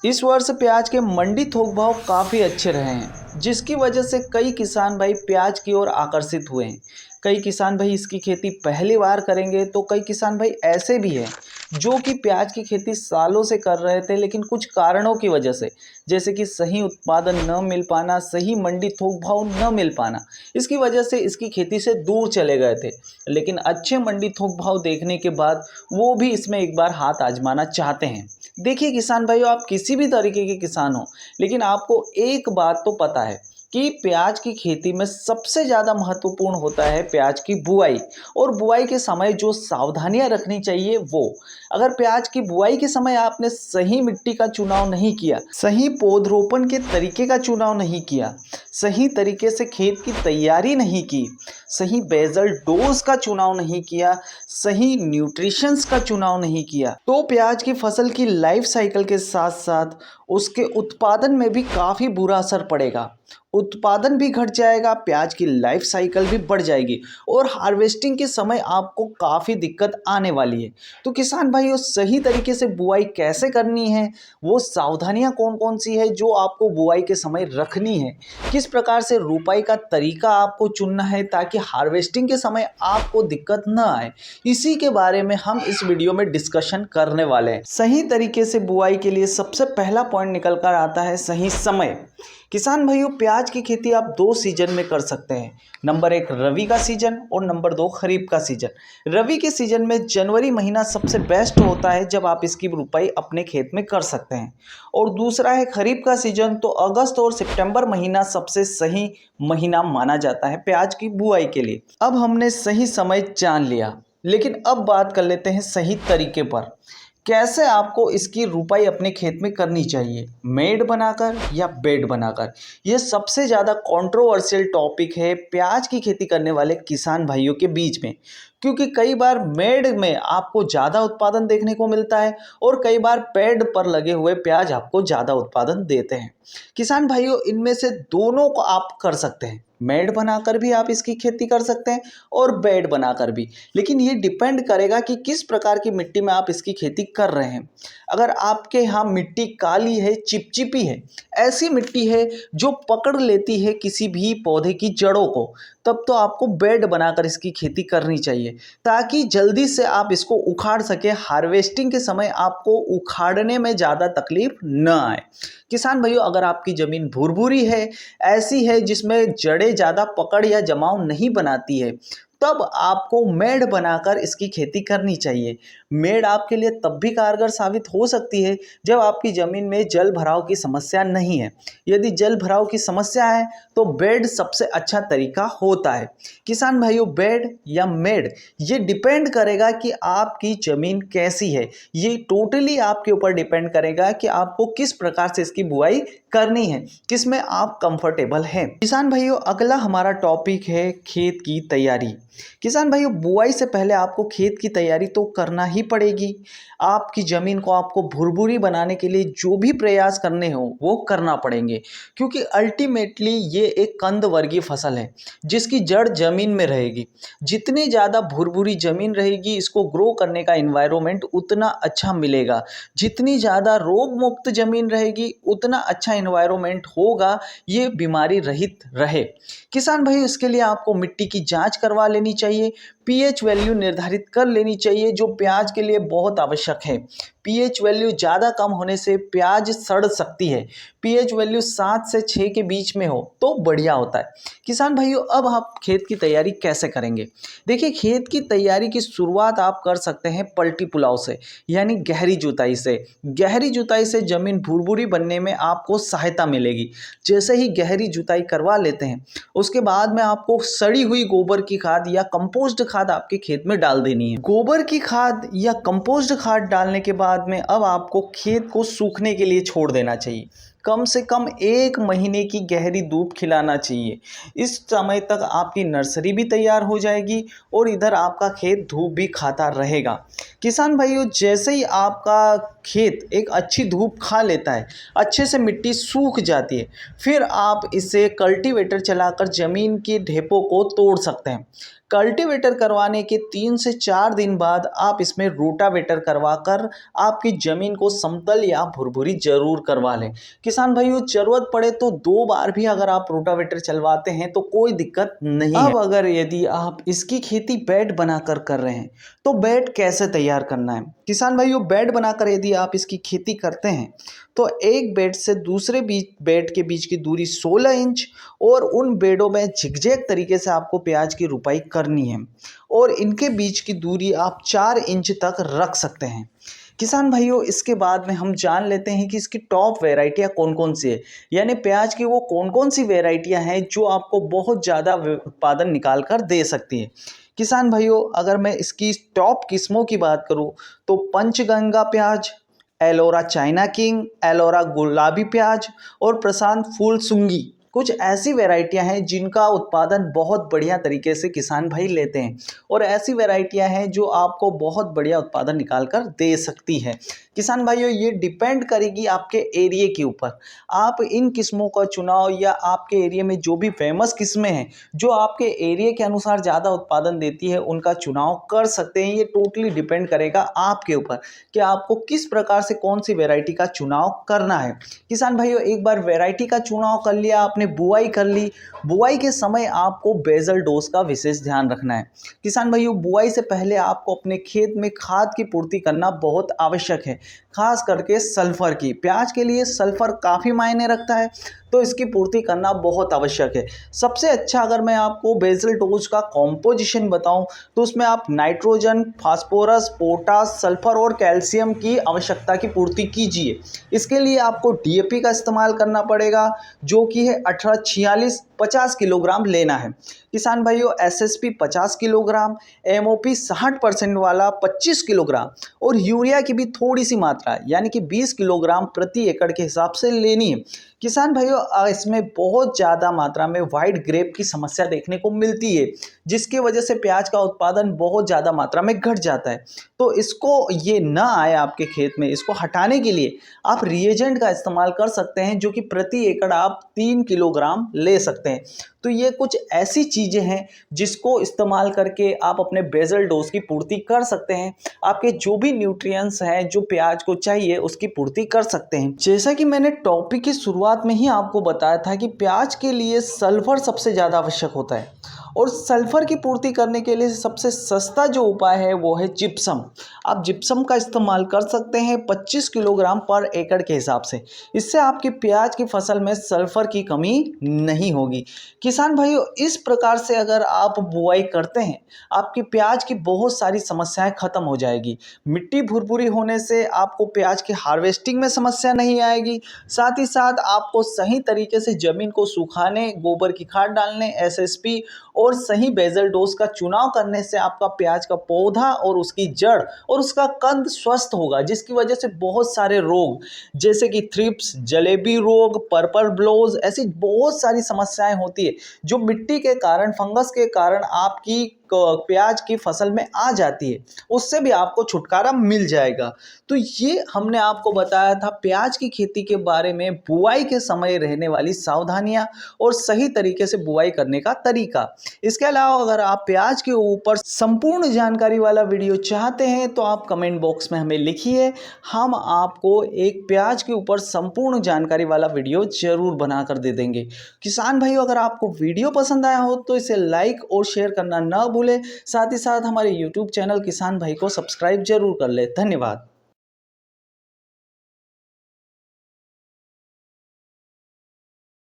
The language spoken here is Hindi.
इस वर्ष प्याज के मंडी थोक भाव काफ़ी अच्छे रहे हैं, जिसकी वजह से कई किसान भाई प्याज की ओर आकर्षित हुए हैं। कई किसान भाई इसकी खेती पहली बार करेंगे, तो कई किसान भाई ऐसे भी हैं जो कि प्याज की खेती सालों से कर रहे थे, लेकिन कुछ कारणों की वजह से, जैसे कि सही उत्पादन न मिल पाना, सही मंडी थोक भाव न मिल पाना, इसकी वजह से इसकी खेती से दूर चले गए थे। लेकिन अच्छे मंडी थोक भाव देखने के बाद वो भी इसमें एक बार हाथ आजमाना चाहते हैं। देखिए किसान भाइयों, आप किसी भी तरीके के किसान हो, लेकिन आपको एक बात तो पता है कि प्याज की खेती में सबसे ज़्यादा महत्वपूर्ण होता है प्याज की बुआई। और बुआई के समय जो सावधानियां रखनी चाहिए वो, अगर प्याज की बुआई के समय आपने सही मिट्टी का चुनाव नहीं किया, सही पौधरोपण के तरीके का चुनाव नहीं किया, सही तरीके से खेत की तैयारी नहीं की, सही बेसल डोज का चुनाव नहीं किया, सही न्यूट्रिशंस का चुनाव नहीं किया, तो प्याज की फसल की लाइफ साइकिल के साथ साथ उसके उत्पादन में भी काफ़ी बुरा असर पड़ेगा। उत्पादन भी घट जाएगा, प्याज की लाइफ साइकिल भी बढ़ जाएगी और हार्वेस्टिंग के समय आपको काफ़ी दिक्कत आने वाली है। तो किसान भाइयों, सही तरीके से बुआई कैसे करनी है, वो सावधानियां कौन कौन सी है जो आपको बुआई के समय रखनी है, किस प्रकार से रुपाई का तरीका आपको चुनना है ताकि हार्वेस्टिंग के समय आपको दिक्कत न आए, इसी के बारे में हम इस वीडियो में डिस्कशन करने वाले हैं। सही तरीके से बुआई के लिए सबसे पहला पॉइंट निकल कर आता है सही समय। किसान भाइयों, प्याज की खेती आप 2 सीजन में कर सकते हैं। नंबर 1 रवि का सीजन और नंबर 2 खरीफ का सीजन। रवि के सीजन में जनवरी महीना सबसे बेस्ट होता है जब आप इसकी रुपाई अपने खेत में कर सकते हैं। और दूसरा है खरीफ का सीजन, तो अगस्त और सितंबर महीना सबसे सही महीना माना जाता है प्याज की बुआई के लिए। अब हमने सही समय जान लिया, लेकिन अब बात कर लेते हैं सही तरीके पर। कैसे आपको इसकी रुपाई अपने खेत में करनी चाहिए, मेड बनाकर या बेड बनाकर। यह सबसे ज़्यादा कंट्रोवर्शियल टॉपिक है प्याज की खेती करने वाले किसान भाइयों के बीच में, क्योंकि कई बार मेड में आपको ज़्यादा उत्पादन देखने को मिलता है और कई बार पेड़ पर लगे हुए प्याज आपको ज़्यादा उत्पादन देते हैं। किसान भाइयों, इनमें से दोनों को आप कर सकते हैं। मेड बनाकर भी आप इसकी खेती कर सकते हैं और बेड बनाकर भी, लेकिन ये डिपेंड करेगा कि किस प्रकार की मिट्टी में आप इसकी खेती कर रहे हैं। अगर आपके यहाँ मिट्टी काली है, चिपचिपी है, ऐसी मिट्टी है जो पकड़ लेती है किसी भी पौधे की जड़ों को, तब तो आपको बेड बनाकर इसकी खेती करनी चाहिए ताकि जल्दी से आप इसको उखाड़ सके। हार्वेस्टिंग के समय आपको उखाड़ने में ज़्यादा तकलीफ न आए। किसान भाइयों, अगर आपकी ज़मीन भुरभुरी है, ऐसी है जिसमें जड़ें ज़्यादा पकड़ या जमाव नहीं बनाती है, तब आपको मेड़ बनाकर इसकी खेती करनी चाहिए। मेड़ आपके लिए तब भी कारगर साबित हो सकती है जब आपकी ज़मीन में जल भराव की समस्या नहीं है। यदि जल भराव की समस्या है तो बेड सबसे अच्छा तरीका होता है। किसान भाइयों, बेड या मेड़ ये डिपेंड करेगा कि आपकी ज़मीन कैसी है। ये टोटली आपके ऊपर डिपेंड करेगा कि आपको किस प्रकार से इसकी बुआई करनी है, किसमें आप कंफर्टेबल हैं। किसान भाइयों, अगला हमारा टॉपिक है खेत की तैयारी। किसान भाइयों, बुआई से पहले आपको खेत की तैयारी तो करना ही पड़ेगी। आपकी ज़मीन को आपको भुरभुरी बनाने के लिए जो भी प्रयास करने हो वो करना पड़ेंगे, क्योंकि अल्टीमेटली ये एक कंद वर्गीय फसल है जिसकी जड़ ज़मीन में रहेगी। जितनी ज़्यादा भुरभुरी ज़मीन रहेगी, इसको ग्रो करने का इन्वायरमेंट उतना अच्छा मिलेगा। जितनी ज़्यादा रोग मुक्त ज़मीन रहेगी, उतना अच्छा इन्वायरमेंट होगा, ये बीमारी रहित रहे। किसान भाई, इसके लिए आपको मिट्टी की जांच करवा लेनी चाहिए, पीएच वैल्यू निर्धारित कर लेनी चाहिए, जो प्याज के लिए बहुत आवश्यक है। पीएच वैल्यू ज़्यादा कम होने से प्याज सड़ सकती है। पीएच वैल्यू 7 से 6 के बीच में हो तो बढ़िया होता है। किसान भाइयों, अब आप खेत की तैयारी कैसे करेंगे? देखिए, खेत की तैयारी की शुरुआत आप कर सकते हैं पलटी पुलाव से, यानी गहरी जुताई से। गहरी जुताई से ज़मीन भुरभुरी बनने में आपको सहायता मिलेगी। जैसे ही गहरी जुताई करवा लेते हैं, उसके बाद में आपको सड़ी हुई गोबर की खाद या कंपोस्ट खाद आपके खेत में डाल देनी है। गोबर की खाद या कंपोस्ट खाद डालने के बाद में अब आपको खेत को सूखने के लिए छोड़ देना चाहिए। कम से कम 1 महीने की गहरी धूप खिलाना चाहिए। इस समय तक आपकी नर्सरी भी तैयार हो जाएगी और इधर आपका खेत धूप भी खाता रहेगा। किसान भाइयों, जैसे ही आपका खेत एक अच्छी धूप खा लेता है, अच्छे से मिट्टी सूख जाती है, फिर आप इसे कल्टीवेटर चलाकर ज़मीन के ढेपों को तोड़ सकते हैं। कल्टीवेटर करवाने के 3 से 4 दिन बाद आप इसमें रोटावेटर करवाकर आपकी ज़मीन को समतल या भुरभुरी ज़रूर करवा लें। किसान भाइयों, ज़रूरत पड़े तो 2 बार भी अगर आप रोटावेटर चलवाते हैं तो कोई दिक्कत नहीं है। अब अगर यदि आप इसकी खेती बेड बनाकर कर रहे हैं तो बेड कैसे तैयार करना है? किसान भाइयों, बेड बनाकर यदि आप इसकी खेती करते हैं तो एक बेड से दूसरे बेड के बीच की दूरी 16 इंच और उन बेडों में झिकझैक तरीके से आपको प्याज की रुपाई करनी है और इनके बीच की दूरी आप 4 इंच तक रख सकते हैं। किसान भाइयों, इसके बाद में हम जान लेते हैं कि इसकी टॉप वेराइटियाँ कौन कौन सी है, यानी प्याज की वो कौन कौन सी वेराइटियाँ हैं जो आपको बहुत ज़्यादा उत्पादन निकाल कर दे सकती है। किसान भाइयों, अगर मैं इसकी टॉप किस्मों की बात करूं तो पंचगंगा प्याज, एलोरा चाइना किंग, एलोरा गुलाबी प्याज और प्रशांत फूल सुंगी कुछ ऐसी वैरायटियां हैं जिनका उत्पादन बहुत बढ़िया तरीके से किसान भाई लेते हैं और ऐसी वैरायटियां हैं जो आपको बहुत बढ़िया उत्पादन निकाल कर दे सकती है। किसान भाइयों, ये डिपेंड करेगी आपके एरिया के ऊपर। आप इन किस्मों का चुनाव या आपके एरिया में जो भी फेमस किस्में हैं जो आपके एरिया के अनुसार ज़्यादा उत्पादन देती है उनका चुनाव कर सकते हैं। ये टोटली डिपेंड करेगा आपके ऊपर कि आपको किस प्रकार से कौन सी वैरायटी का चुनाव करना है। किसान भाइयों, एक बार वैरायटी का चुनाव कर लिया, आपने बुआई कर ली, बुआई के समय आपको बेसल डोज का विशेष ध्यान रखना है। किसान भाइयों, बुआई से पहले आपको अपने खेत में खाद की पूर्ति करना बहुत आवश्यक है, खास करके सल्फर की। प्याज के लिए सल्फर काफ़ी मायने रखता है तो इसकी पूर्ति करना बहुत आवश्यक है। सबसे अच्छा अगर मैं आपको बेसल डोज का कॉम्पोजिशन बताऊं तो उसमें आप नाइट्रोजन, फास्फोरस, पोटास, सल्फर और कैल्शियम की आवश्यकता की पूर्ति कीजिए। इसके लिए आपको डीएपी का इस्तेमाल करना पड़ेगा जो कि है 1846 50 किलोग्राम लेना है। किसान भाइयों, एसएसपी 50 किलोग्राम, एमओपी 60% वाला 25 किलोग्राम और यूरिया की भी थोड़ी सी मात्रा यानी कि 20 किलोग्राम प्रति एकड़ के हिसाब से लेनी है। किसान भाइयों, इसमें बहुत ज़्यादा मात्रा में वाइट ग्रेप की समस्या देखने को मिलती है जिसकी वजह से प्याज का उत्पादन बहुत ज़्यादा मात्रा में घट जाता है। तो इसको ये ना आए आपके खेत में, इसको हटाने के लिए आप रिएजेंट का इस्तेमाल कर सकते हैं जो कि प्रति एकड़ आप 3 किलोग्राम ले सकते हैं। तो ये कुछ ऐसी चीज़ें हैं जिसको इस्तेमाल करके आप अपने बेसल डोज की पूर्ति कर सकते हैं। आपके जो भी न्यूट्रिएंट्स हैं जो प्याज को चाहिए उसकी पूर्ति कर सकते हैं। जैसा कि मैंने टॉपिक की शुरुआत में ही आपको बताया था कि प्याज के लिए सल्फर सबसे ज़्यादा आवश्यक होता है और सल्फर की पूर्ति करने के लिए सबसे सस्ता जो उपाय है वो है जिप्सम। आप जिप्सम का इस्तेमाल कर सकते हैं 25 किलोग्राम पर एकड़ के हिसाब से। इससे आपकी प्याज की फसल में सल्फर की कमी नहीं होगी। किसान भाइयों, इस प्रकार से अगर आप बुआई करते हैं आपकी प्याज की बहुत सारी समस्याएं खत्म हो जाएगी। मिट्टी भुरभुरी होने से आपको प्याज की हार्वेस्टिंग में समस्या नहीं आएगी। साथ ही साथ आपको सही तरीके से ज़मीन को सुखाने, गोबर की खाद डालने, एसएसपी और सही बेसल डोज का चुनाव करने से आपका प्याज का पौधा और उसकी जड़ और उसका कंद स्वस्थ होगा, जिसकी वजह से बहुत सारे रोग जैसे कि थ्रिप्स, जलेबी रोग, पर्पल ब्लोज, ऐसी बहुत सारी समस्याएं होती है जो मिट्टी के कारण, फंगस के कारण आपकी प्याज की फसल में आ जाती है, उससे भी आपको छुटकारा मिल जाएगा। तो ये हमने आपको बताया था प्याज की खेती के बारे में, बुआई के समय रहने वाली सावधानियां और सही तरीके से बुआई करने का तरीका। इसके अलावा अगर आप प्याज के ऊपर संपूर्ण जानकारी वाला वीडियो चाहते हैं तो आप कमेंट बॉक्स में हमें लिखिए, हम आपको एक प्याज के ऊपर संपूर्ण जानकारी वाला वीडियो जरूर बना कर दे देंगे। किसान भाइयों, अगर आपको वीडियो पसंद आया हो तो इसे लाइक और शेयर करना ना भूलें। साथ ही साथ हमारे YouTube चैनल किसान भाई को सब्सक्राइब जरूर कर ले। धन्यवाद।